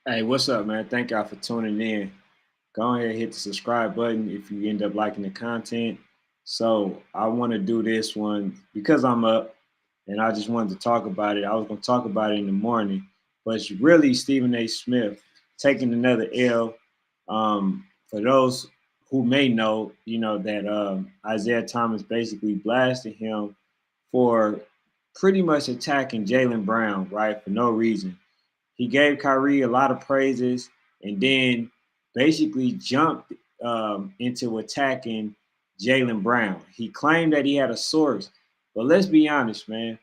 Hey, what's up, man? Thank y'all for tuning in. Go ahead and hit the subscribe button if you end up liking the content. So I want to do this one because I'm up and I just wanted to talk about it. I was going to talk about it in the morning, but it's really Stephen A. Smith taking another L. For those who may know, that Isaiah Thomas basically blasted him for pretty much attacking Jalen Brown, right, for no reason. He gave Kyrie a lot of praises and then basically jumped into attacking Jalen Brown. He claimed that he had a source, but let's be honest, man.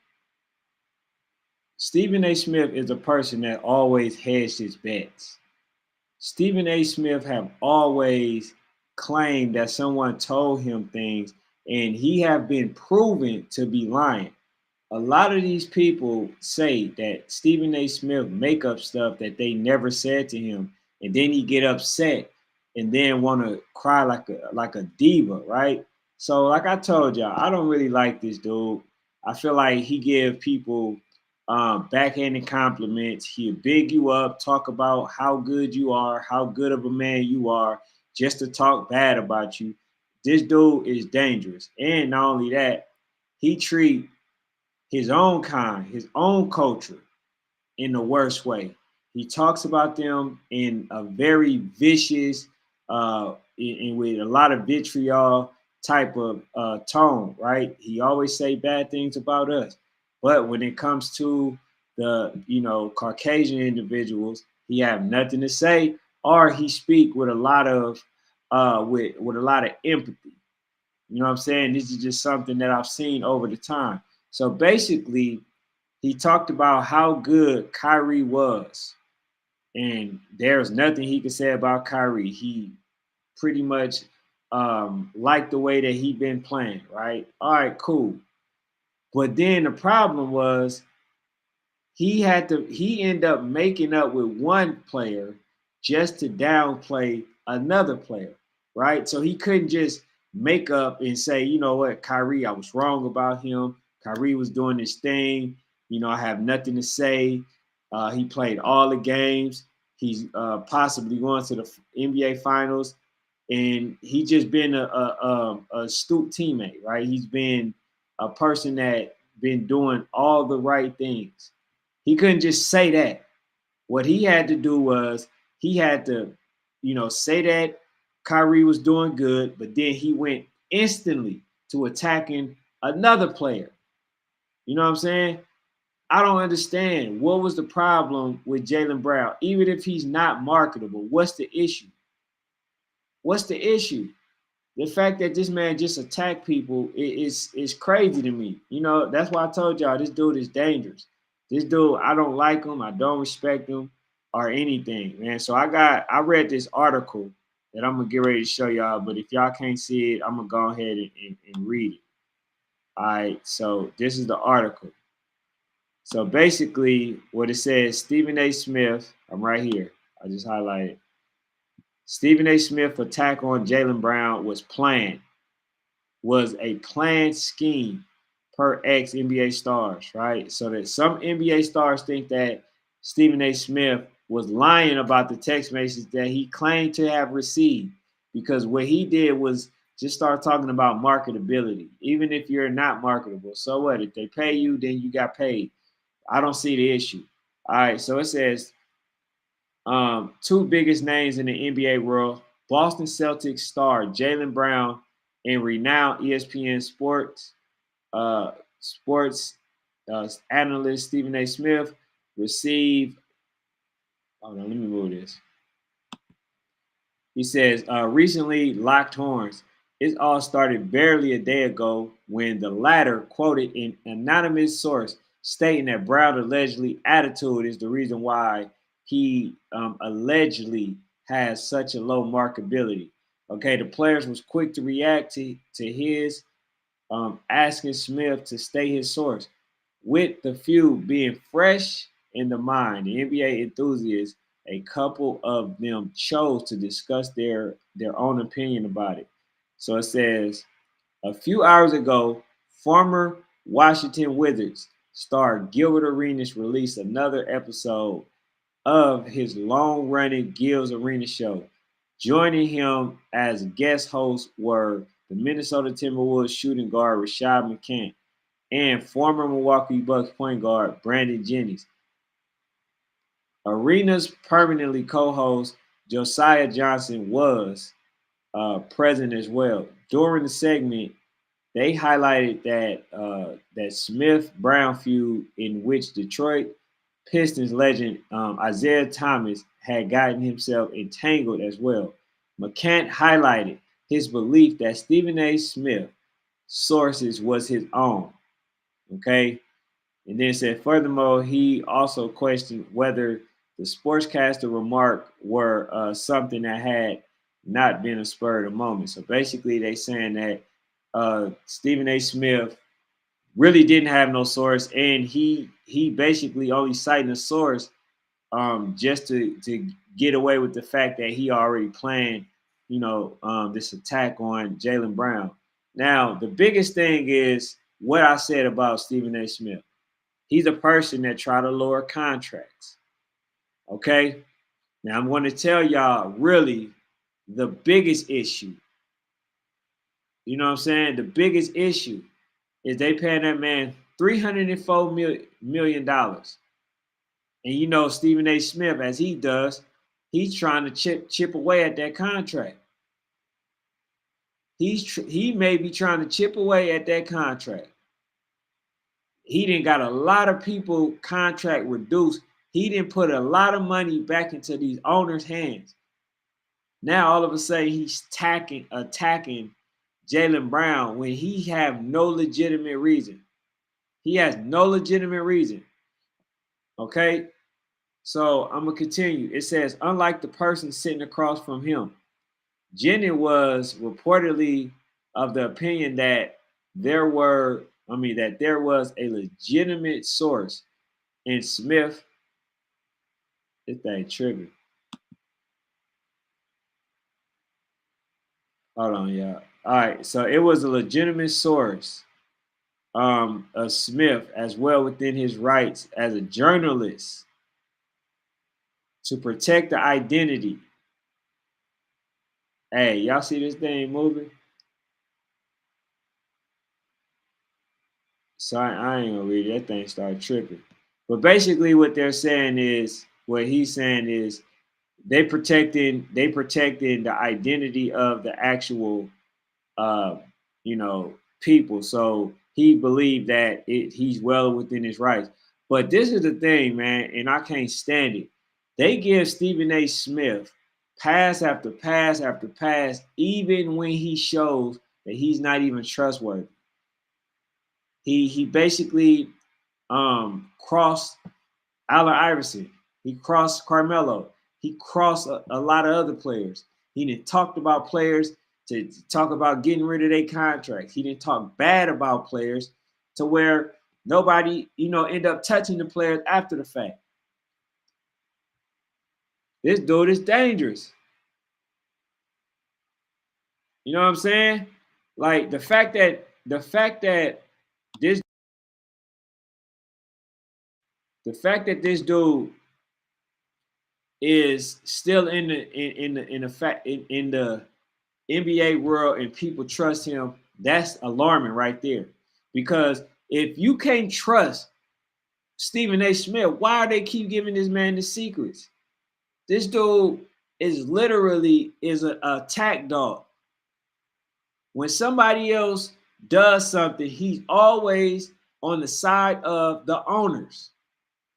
Stephen A. Smith is a person that always hedged his bets. Stephen A. Smith have always claimed that someone told him things, and he have been proven to be lying. A lot of these people say that Stephen A. Smith make up stuff that they never said to him, and then he get upset and then want to cry like a diva, right? So, like I told y'all, I don't really like this dude. I feel like he give people backhanded compliments. He'll big you up, talk about how good you are, how good of a man you are, just to talk bad about you. This dude is dangerous, and not only that, he treat his own kind, his own culture in the worst way. He talks about them in a very vicious, and with a lot of vitriol type of tone, right? He always say bad things about us, but when it comes to the Caucasian individuals, he have nothing to say, or he speak with a lot of with a lot of empathy. You know what I'm saying? This is just something that I've seen over the time. So basically, he talked about how good Kyrie was, and there's nothing he could say about Kyrie. He pretty much liked the way that he been playing, right? All right, cool. But then the problem was he ended up making up with one player just to downplay another player, right? So he couldn't just make up and say, you know what, Kyrie, I was wrong about him. Kyrie was doing this thing. I have nothing to say. He played all the games. He's possibly going to the NBA Finals, and he just been a astute teammate, right? He's been a person that been doing all the right things. He couldn't just say that. What he had to do was he had to, say that Kyrie was doing good, but then he went instantly to attacking another player. You know what I'm saying? I don't understand. What was the problem with Jalen Brown? Even if he's not marketable, what's the issue? What's the issue? The fact that this man just attacked people is crazy to me. That's why I told y'all this dude is dangerous. This dude, I don't like him. I don't respect him or anything, man. So I read this article that I'm gonna get ready to show y'all. But if y'all can't see it, I'm gonna go ahead and read it. All right. So this is the article. So basically, what it says, Stephen A. Smith. I'm right here. I just highlighted. Stephen A. Smith attack on Jalen Brown was a planned scheme per ex NBA stars, right? So that some NBA stars think that Stephen A. Smith was lying about the text messages that he claimed to have received, because what he did was just start talking about marketability. Even if you're not marketable, so what? If they pay you, then you got paid. I don't see the issue. All right, so it says two biggest names in the NBA world: Boston Celtics star Jalen Brown and renowned ESPN sports analyst Stephen A. Smith receive. Hold on, let me move this. He says, recently locked horns. It all started barely a day ago when the latter quoted an anonymous source stating that Brown allegedly attitude is the reason why he allegedly has such a low marketability. Okay, the players was quick to react to his asking Smith to stay his source. With the feud being fresh in the mind, the NBA enthusiasts, a couple of them chose to discuss their own opinion about it. So it says, a few hours ago, former Washington Wizards star Gilbert Arenas released another episode of his long-running Gil's Arena show. Joining him as guest hosts were the Minnesota Timberwolves shooting guard Rashad McCants and former Milwaukee Bucks point guard Brandon Jennings. Arena's permanently co-host Josiah Johnson was present as well. During the segment, they highlighted that Smith-Brown feud in which Detroit Pistons legend Isaiah Thomas had gotten himself entangled as well. McCants highlighted his belief that Stephen A. Smith sources was his own. Okay. And then said, furthermore, he also questioned whether the sportscaster remark were something that had not been a spur of the moment. So basically, they saying that Stephen A. Smith really didn't have no source, and he basically only citing a source just to get away with the fact that he already planned, this attack on Jaylen Brown. Now, the biggest thing is what I said about Stephen A. Smith. He's a person that try to lower contracts. Okay? Now, I'm going to tell y'all really the biggest issue. You know what I'm saying? The biggest issue is they paying that man $304 million. And you know, Stephen A. Smith, as he does, he's trying to chip away at that contract. He may be trying to chip away at that contract. He didn't got a lot of people contract reduced. He didn't put a lot of money back into these owners' hands. Now all of a sudden he's attacking Jaylen Brown when he have no legitimate reason. He has no legitimate reason. Okay? So I'm going to continue. It says, unlike the person sitting across from him, Jennings was reportedly of the opinion that there was a legitimate source in Smith. This thing triggered. Hold on, y'all. All right, so it was a legitimate source of Smith as well within his rights as a journalist to protect the identity. Hey, y'all see this thing moving? So I ain't gonna read it. That thing started tripping. But basically what he's saying is they protecting the identity of the actual people. So he believed that he's well within his rights. But this is the thing, man, and I can't stand it. They give Stephen A. Smith pass after pass after pass, even when he shows that he's not even trustworthy. He basically crossed Allen Iverson. He crossed Carmelo. He crossed a lot of other players. He didn't talk about players to talk about getting rid of their contracts. He didn't talk bad about players to where nobody, end up touching the players after the fact. This dude is dangerous. You know what I'm saying? Like the fact that this this dude is still in the NBA world and people trust him, that's alarming right there. Because if you can't trust Stephen A. Smith, why do they keep giving this man the secrets? This dude is literally an attack dog. When somebody else does something, he's always on the side of the owners.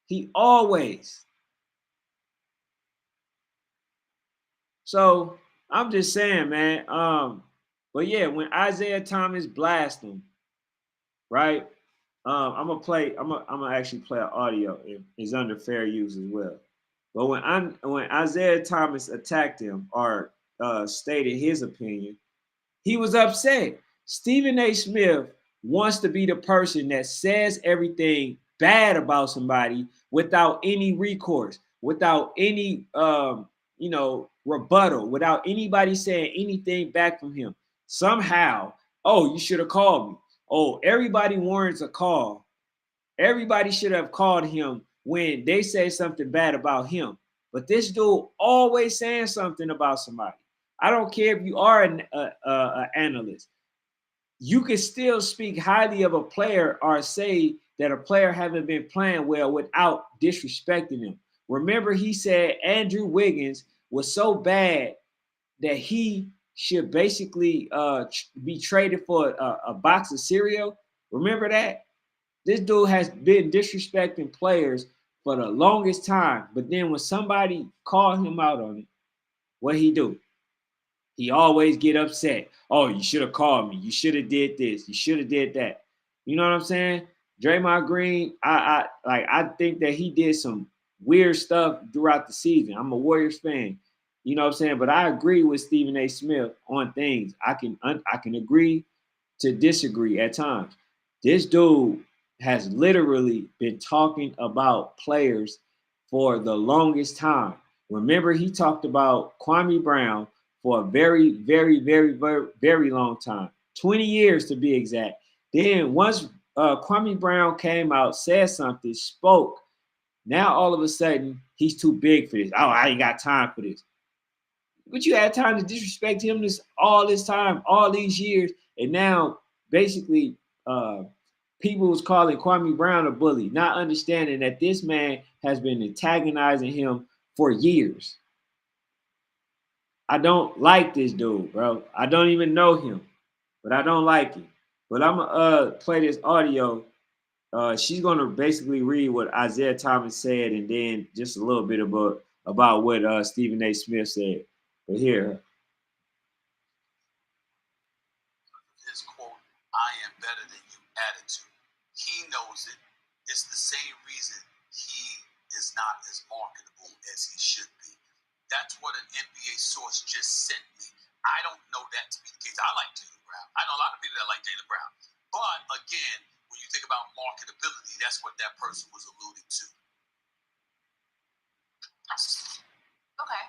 He always. So I'm just saying, man. But yeah, when Isaiah Thomas blast him, right? I'm gonna actually play an audio. It's under fair use as well. But when Isaiah Thomas attacked him or stated his opinion, he was upset. Stephen A. Smith wants to be the person that says everything bad about somebody without any recourse, without any rebuttal, without anybody saying anything back from him. Somehow, oh, you should have called me. Oh, everybody warrants a call. Everybody should have called him when they say something bad about him. But this dude always saying something about somebody. I don't care if you are an analyst. You can still speak highly of a player or say that a player haven't been playing well without disrespecting him. Remember, he said Andrew Wiggins was so bad that he should basically be traded for a box of cereal. Remember that? This dude has been disrespecting players for the longest time. But then when somebody called him out on it, what he do? He always get upset. Oh, you should have called me. You should have did this. You should have did that. You know what I'm saying? Draymond Green, I think that he did some weird stuff throughout the season. I'm a Warriors fan. You know what I'm saying? But I agree with Stephen A. Smith on things. I can agree to disagree at times. This dude has literally been talking about players for the longest time. Remember, he talked about Kwame Brown for a very, very, very, very, very long time, 20 years to be exact. Then once Kwame Brown came out, said something, spoke, now all of a sudden he's too big for this. Oh, I ain't got time for this. But you had time to disrespect him this time, all these years, and now basically people was calling Kwame Brown a bully, not understanding that this man has been antagonizing him for years. I don't like this dude, bro. I don't even know him, but I don't like him. But I'm gonna play this audio. She's gonna basically read what Isaiah Thomas said, and then just a little bit about what Stephen A. Smith said. But here, his quote, "I am better than you" attitude. He knows it. It's the same reason he is not as marketable as he should be. That's what an NBA source just sent me. I don't know that to be the case. I like Jaylen Brown. I know a lot of people that like Jaylen Brown. But again, when you think about marketability, that's what that person was alluding to. Okay,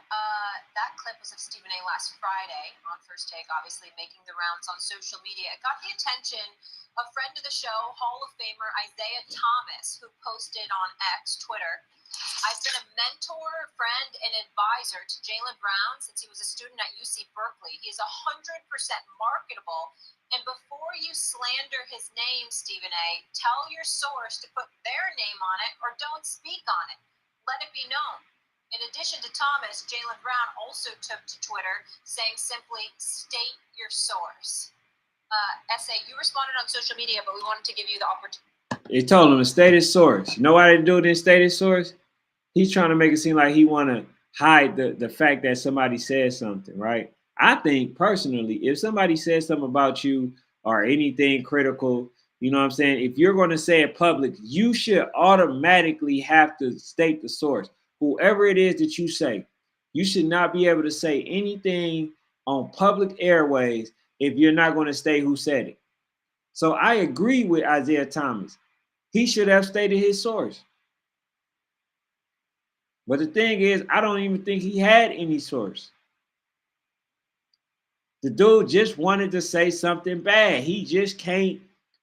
that clip was of Stephen A. last Friday on First Take, obviously making the rounds on social media. It got the attention of friend of the show, Hall of Famer Isaiah Thomas, who posted on X, Twitter, "I've been a mentor, friend, and advisor to Jaylen Brown since he was a student at UC Berkeley. He is 100% marketable. And before you slander his name, Stephen A., tell your source to put their name on it or don't speak on it. Let it be known." In addition to Thomas, Jaylen Brown also took to Twitter saying simply, "State your source." SA, you responded on social media, but we wanted to give you the opportunity. They told him to state his source. You know why they do this state his source? He's trying to make it seem like he want to hide the fact that somebody said something, right? I think personally, if somebody says something about you or anything critical, you know what I'm saying? If you're going to say it public, you should automatically have to state the source. Whoever it is that you say, you should not be able to say anything on public airways if you're not going to state who said it. So I agree with Isaiah Thomas. He should have stated his source. But the thing is, I don't even think he had any source. The dude just wanted to say something bad. He just can't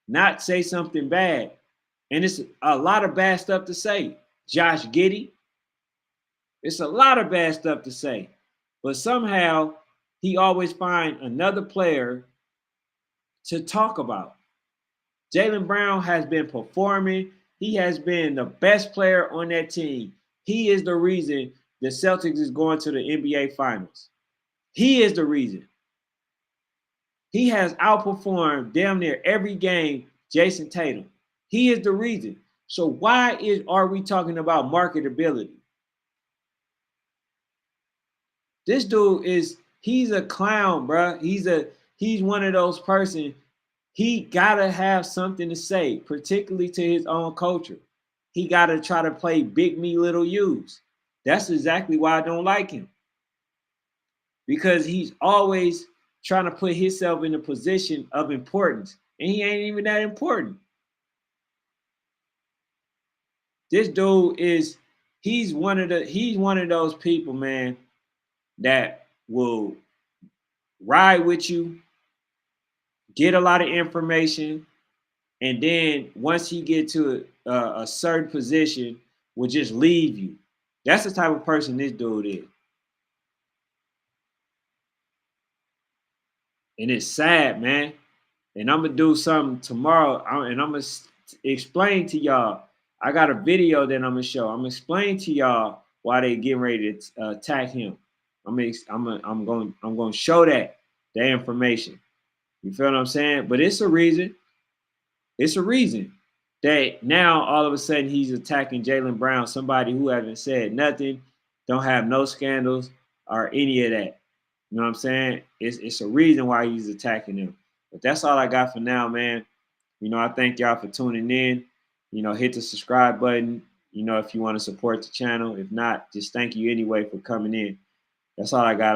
not say something bad. And it's a lot of bad stuff to say. Josh Giddey, it's a lot of bad stuff to say. But somehow he always find another player to talk about. Jaylen Brown has been performing. He has been the best player on that team. He is the reason the Celtics is going to the NBA Finals. He is the reason. He has outperformed damn near every game Jason Tatum. He is the reason. So why are we talking about marketability? This dude he's a clown, bro. He's one of those person. He gotta have something to say, particularly to his own culture. He gotta try to play big me, little U's. That's exactly why I don't like him. Because he's always trying to put himself in a position of importance, and he ain't even that important. This dude he's one of those people, man, that will ride with you, get a lot of information, and then once he get to a certain position, will just leave you. That's the type of person this dude is. And it's sad, man. And I'm gonna do something tomorrow, and I'm gonna explain to y'all. I got a video that I'm gonna show. I'm gonna explain to y'all why they getting ready to attack him. I'm going to show that information. You feel what I'm saying? But it's a reason. It's a reason that now all of a sudden he's attacking Jaylen Brown, somebody who haven't said nothing, don't have no scandals or any of that. You know what I'm saying? It's a reason why he's attacking him. But that's all I got for now, man. You know, I thank y'all for tuning in. You know, hit the subscribe button, you know, if you want to support the channel. If not, just thank you anyway for coming in. That's all I got.